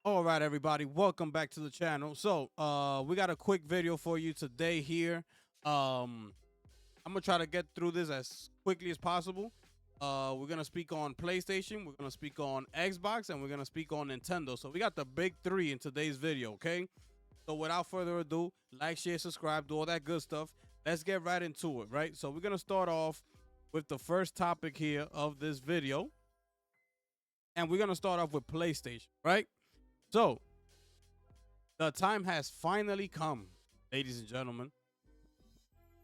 All right, everybody, welcome back to the channel. We got a quick video for you today here. I'm gonna try to get through this as quickly as possible. We're gonna speak on PlayStation, we're gonna speak on Xbox, and we're gonna speak on Nintendo. So we got the big three in today's video, okay? So without further ado, like, share, subscribe, do all that good stuff. Let's get right into it, right? So we're gonna start off with the first topic here of this video, and we're gonna start off with PlayStation, right? So the time has finally come, ladies and gentlemen,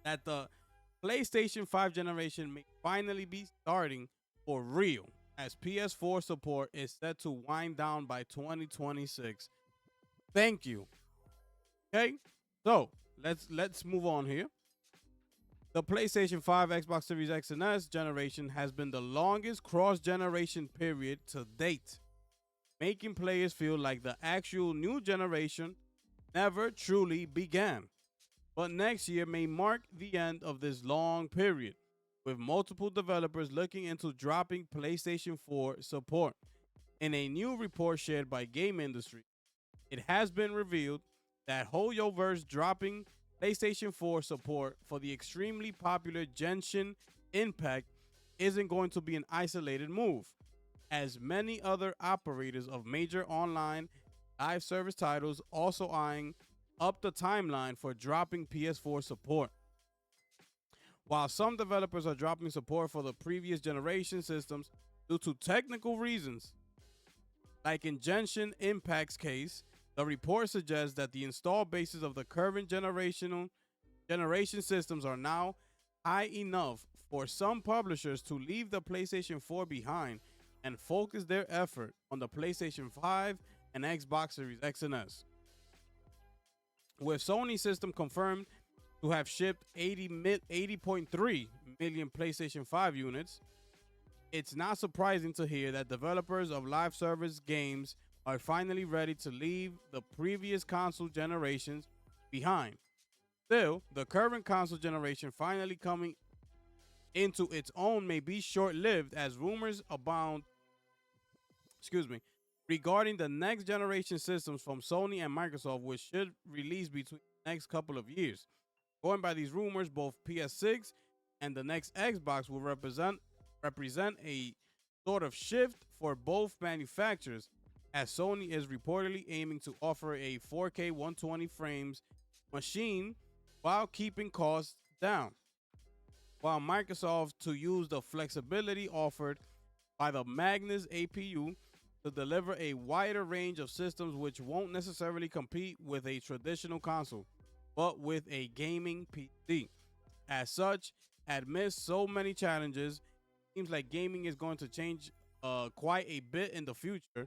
that the PlayStation 5 generation may finally be starting for real, as PS4 support is set to wind down by 2026. Thank you. Okay, so let's move on here. The PlayStation 5, Xbox Series X and S generation has been the longest cross-generation period to date, making players feel like the actual new generation never truly began. But next year may mark the end of this long period, with multiple developers looking into dropping PlayStation 4 support. In a new report shared by Game Industry, it has been revealed that Helldivers dropping PlayStation 4 support for the extremely popular Genshin Impact isn't going to be an isolated move, as many other operators of major online live service titles also eyeing up the timeline for dropping PS4 support. While some developers are dropping support for the previous generation systems due to technical reasons, like in Genshin Impact's case, the report suggests that the install bases of the current generation systems are now high enough for some publishers to leave the PlayStation 4 behind and focus their effort on the PlayStation 5 and Xbox Series X and S. With Sony's system confirmed to have shipped 80.3 million PlayStation 5 units, it's not surprising to hear that developers of live service games are finally ready to leave the previous console generations behind. Still, the current console generation finally coming into its own may be short-lived, as rumors abound, regarding the next generation systems from Sony and Microsoft, which should release between the next couple of years. Going by these rumors, both PS6 and the next Xbox will represent a sort of shift for both manufacturers, as Sony is reportedly aiming to offer a 4K 120 frames machine while keeping costs down, while Microsoft to use the flexibility offered by the Magnus APU to deliver a wider range of systems which won't necessarily compete with a traditional console, but with a gaming PC. As such, amidst so many challenges, it seems like gaming is going to change quite a bit in the future,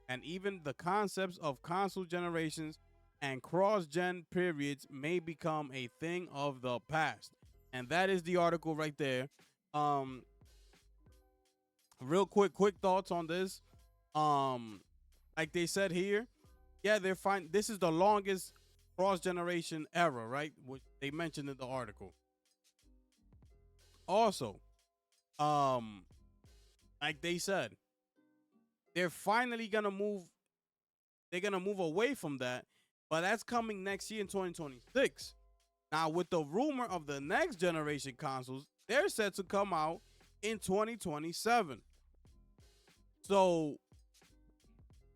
and even the concepts of console generations and cross-gen periods may become a thing of the past. And that is the article right there. Um, Real quick thoughts on this. Um, like they said here, yeah, they're fine. This is the longest cross generation era, right? Which they mentioned in the article. Also, um, like they said, they're finally gonna move. They're gonna move away from that, but that's coming next year in 2026. Now, with the rumor of the next generation consoles, they're set to come out in 2027. So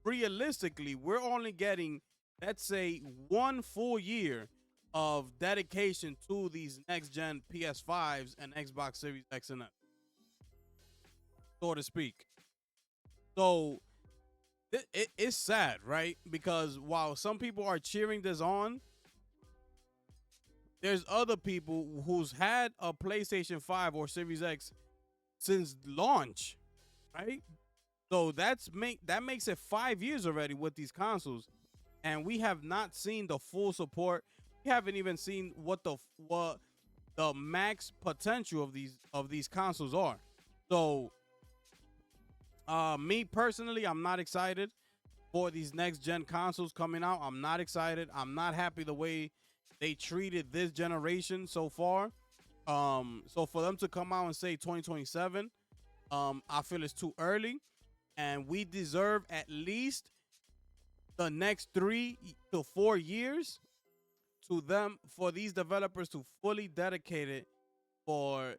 realistically, we're only getting, let's say, 1 full year of dedication to these next gen PS5s and Xbox Series X and S, so to speak. So it's sad, right? Because while some people are cheering this on, there's other people who's had a PlayStation 5 or Series X since launch, right? So that makes it 5 years already with these consoles, and we have not seen the full support. We haven't even seen what the max potential of these consoles are. So, me personally, I'm not excited for these next gen consoles coming out. I'm not excited. I'm not happy the way they treated this generation so far. So for them to come out and say 2027, I feel it's too early, and we deserve at least the next 3 to 4 years to them, for these developers to fully dedicate it for,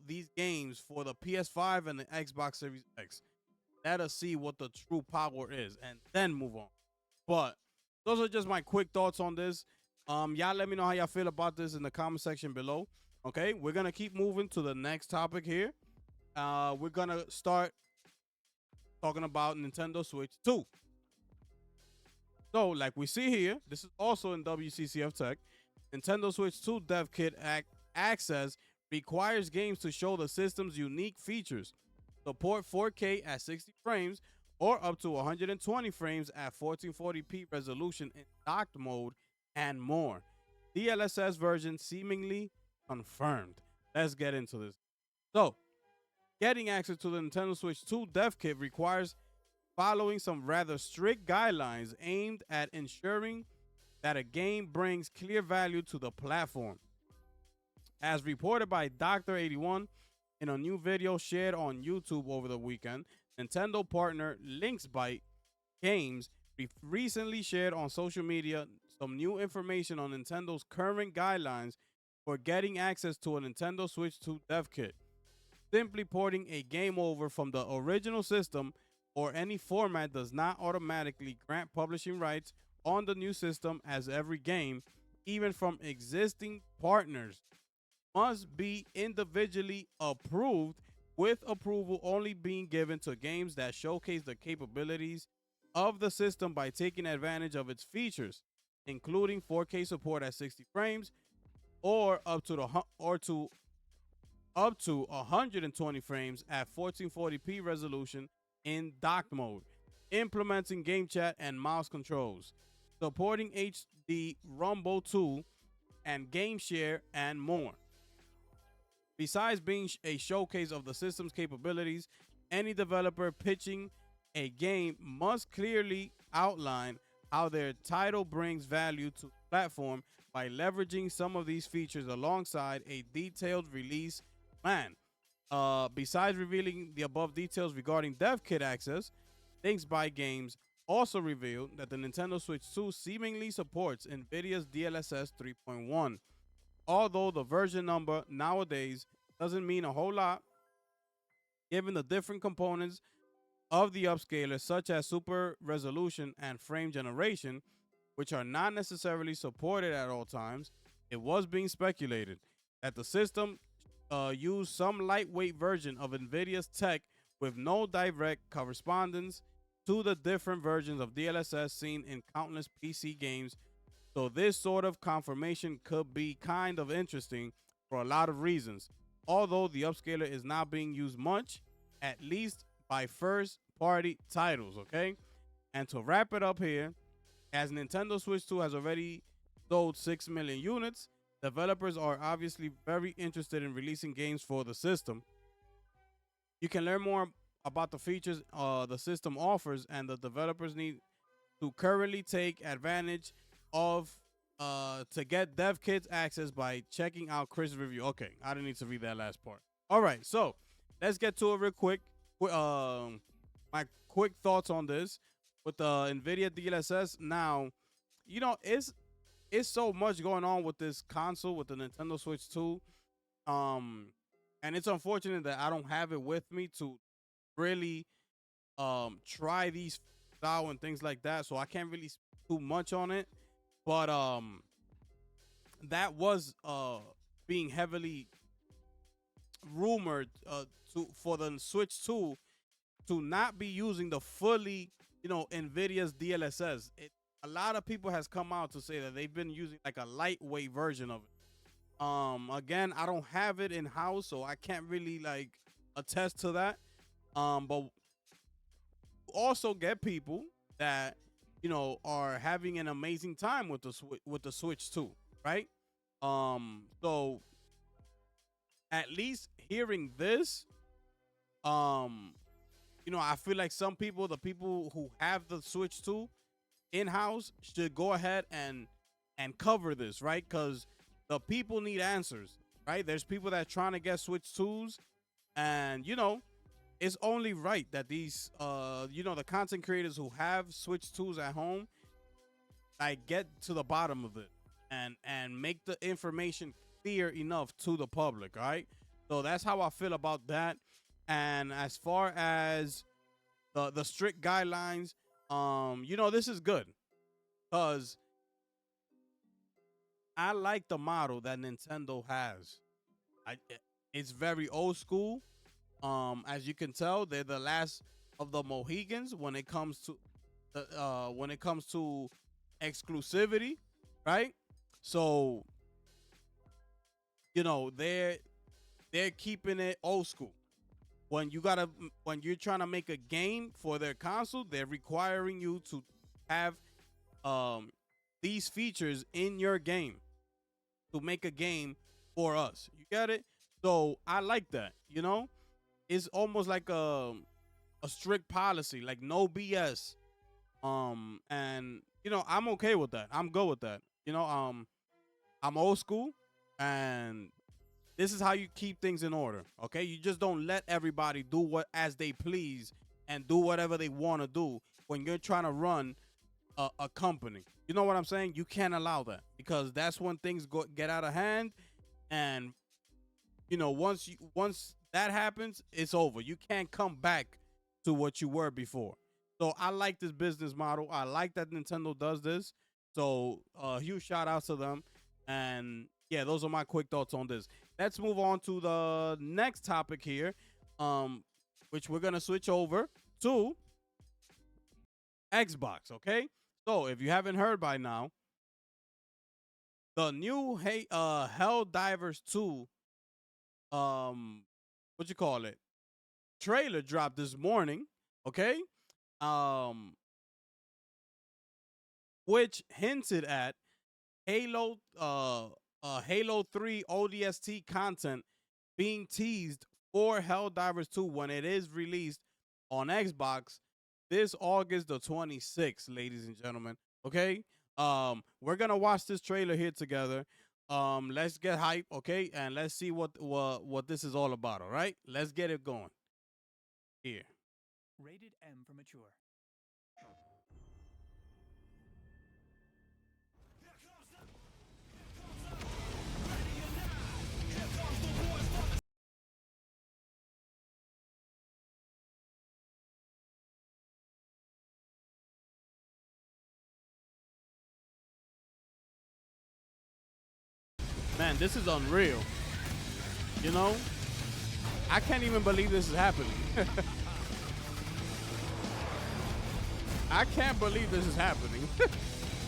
these games for the PS5 and the Xbox Series X. Let us see what the true power is and then move on. But those are just my quick thoughts on this. Y'all let me know how y'all feel about this in the comment section below. Okay, we're gonna keep moving to the next topic here. We're gonna start talking about Nintendo Switch 2. So, like we see here, this is also in WCCF Tech. Nintendo Switch 2 Dev Kit access requires games to show the system's unique features, support 4K at 60 frames or up to 120 frames at 1440p resolution in docked mode, and more. DLSS version seemingly confirmed. Let's get into this. So, getting access to the Nintendo Switch 2 Dev Kit requires following some rather strict guidelines aimed at ensuring that a game brings clear value to the platform. As reported by Dr. 81 in a new video shared on YouTube over the weekend, Nintendo partner Linksbyte Games recently shared on social media some new information on Nintendo's current guidelines for getting access to a Nintendo Switch 2 Dev Kit. Simply porting a game over from the original system or any format does not automatically grant publishing rights on the new system, as every game, even from existing partners, must be individually approved, with approval only being given to games that showcase the capabilities of the system by taking advantage of its features, including 4K support at 60 frames or up to 120 frames at 1440p resolution in docked mode, implementing game chat and mouse controls, supporting HD Rumble 2 and game share, and more. Besides being a showcase of the system's capabilities, any developer pitching a game must clearly outline how their title brings value to the platform by leveraging some of these features alongside a detailed release plan. Besides revealing the above details regarding Dev Kit access, Linksbyte Games also revealed that the Nintendo Switch 2 seemingly supports NVIDIA's DLSS 3.1. Although the version number nowadays doesn't mean a whole lot, given the different components of the upscaler, such as super resolution and frame generation, which are not necessarily supported at all times, it was being speculated that the system used some lightweight version of NVIDIA's tech with no direct correspondence to the different versions of DLSS seen in countless PC games. So this sort of confirmation could be kind of interesting for a lot of reasons, although the upscaler is not being used much, at least by first-party titles, okay? And to wrap it up here, as Nintendo Switch 2 has already sold 6 million units, developers are obviously very interested in releasing games for the system. You can learn more about the features the system offers, and the developers need to currently take advantage of to get dev kits access by checking out Chris' review. Okay, I didn't need to read that last part. All right, so let's get to it real quick. My quick thoughts on this with the NVIDIA DLSS. Now, it's so much going on with this console, with the Nintendo Switch 2. And it's unfortunate that I don't have it with me to really try these out and things like that, so I can't really speak too much on it. But that was being heavily rumored for the Switch 2 to not be using the fully, NVIDIA's DLSS. A lot of people has come out to say that they've been using like a lightweight version of it. Again, I don't have it in house, so I can't really like attest to that. But also get people that are having an amazing time with the Switch 2, right? So at least hearing this, I feel like some people, the people who have the Switch 2 in-house, should go ahead and cover this, right? Because the people need answers, right? There's people that are trying to get Switch 2s, and it's only right that these the content creators who have Switch 2s at home like get to the bottom of it and make the information clear enough to the public. All right. So that's how I feel about that. And as far as the strict guidelines, this is good because I like the model that Nintendo has. It's very old school. As you can tell, they're the last of the Mohegans when it comes to exclusivity, right? So they're keeping it old school. When you're trying to make a game for their console, they're requiring you to have these features in your game to make a game for us. You get it? So I like that. It's almost like a strict policy, like no BS. And I'm okay with that. I'm good with that. I'm old school, and this is how you keep things in order. Okay, you just don't let everybody do what as they please and do whatever they want to do when you're trying to run a company. You know what I'm saying? You can't allow that, because that's when things get out of hand, and once that happens, it's over. You can't come back to what you were before. So I like this business model. I like that Nintendo does this. So huge shout outs to them. And yeah, those are my quick thoughts on this. Let's move on to the next topic here, which we're gonna switch over to Xbox. Okay, so if you haven't heard by now, the new Helldivers 2, what you call it, trailer dropped this morning. Okay, which hinted at Halo, Halo 3 ODST content being teased for Helldivers 2 when it is released on Xbox this August the 26th, ladies and gentlemen. Okay, we're gonna watch this trailer here together. Let's get hype, okay, and let's see what this is all about. All right, let's get it going here. Rated M for mature. Man, this is unreal. I can't even believe this is happening. I can't believe this is happening.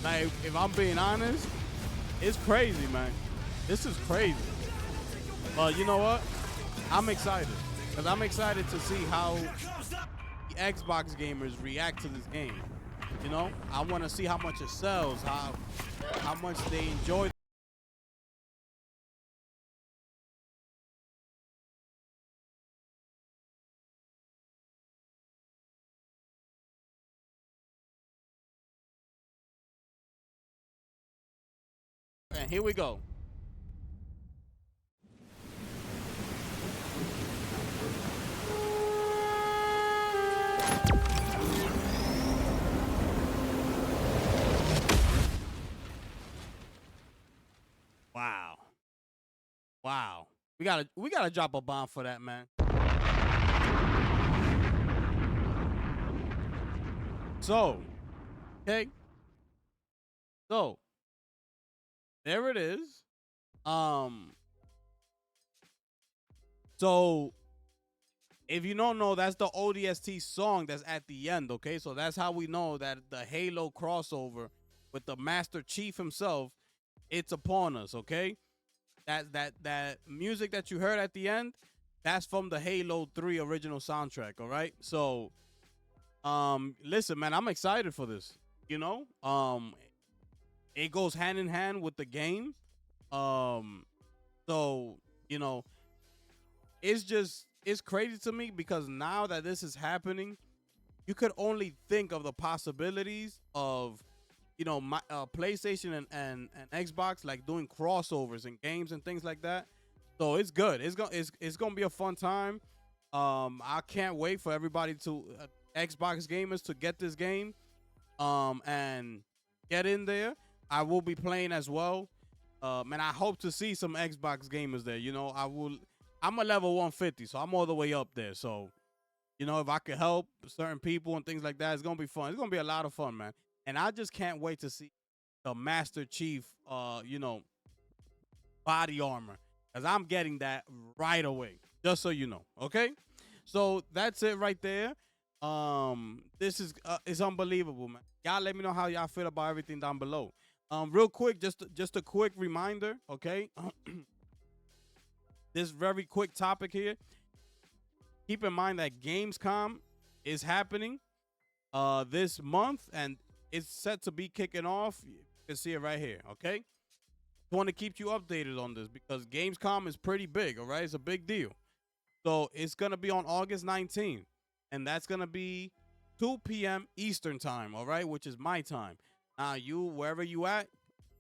Like, if I'm being honest, it's crazy, man. This is crazy. But you know what? I'm excited. Because I'm excited to see how the Xbox gamers react to this game. I want to see how much it sells, how much they enjoy. And here we go. Wow. Wow. We gotta drop a bomb for that, man. So, okay. So, there it is. So if you don't know, that's the ODST song that's at the end, okay? So that's how we know that the Halo crossover with the Master Chief himself, it's upon us, okay? That music that you heard at the end, that's from the Halo 3 original soundtrack, all right? So listen, man, I'm excited for this. It goes hand in hand with the game. So, it's crazy to me because now that this is happening, you could only think of the possibilities of, my PlayStation and Xbox like doing crossovers in games and things like that. So it's good. It's gonna be a fun time. I can't wait for everybody to Xbox gamers to get this game. And get in there. I will be playing as well. And I hope to see some Xbox gamers there. You know, I'm a level 150, so I'm all the way up there. So, you know, if I could help certain people and things like that, it's gonna be fun. It's gonna be a lot of fun, man. And I just can't wait to see the Master Chief, you know, body armor, because I'm getting that right away. Just so you know, okay? So that's it right there. This is it's unbelievable, man. Y'all let me know how y'all feel about everything down below. Real quick, just a quick reminder, okay? This very quick topic here. Keep in mind that Gamescom is happening this month, and it's set to be kicking off. You can see it right here, okay? Want to keep you updated on this because Gamescom is pretty big, all right? It's a big deal. So it's going to be on August 19th, and that's going to be 2 p.m. Eastern time, all right, which is my time. Now, you, wherever you at,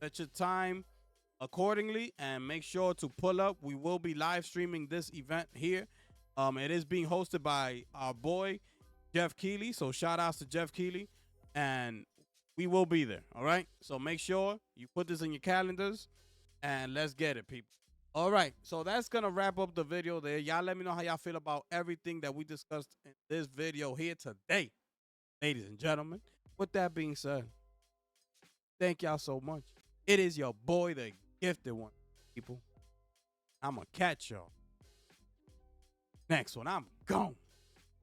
set your time accordingly and make sure to pull up. We will be live streaming this event here. It is being hosted by our boy, Jeff Keighley. So shout outs to Jeff Keighley, and we will be there, all right? So make sure you put this in your calendars, and let's get it, people. All right, so that's going to wrap up the video there. Y'all let me know how y'all feel about everything that we discussed in this video here today, ladies and gentlemen. With that being said, thank y'all so much. It is your boy, the gifted one, people. I'm going to catch y'all next one. I'm gone.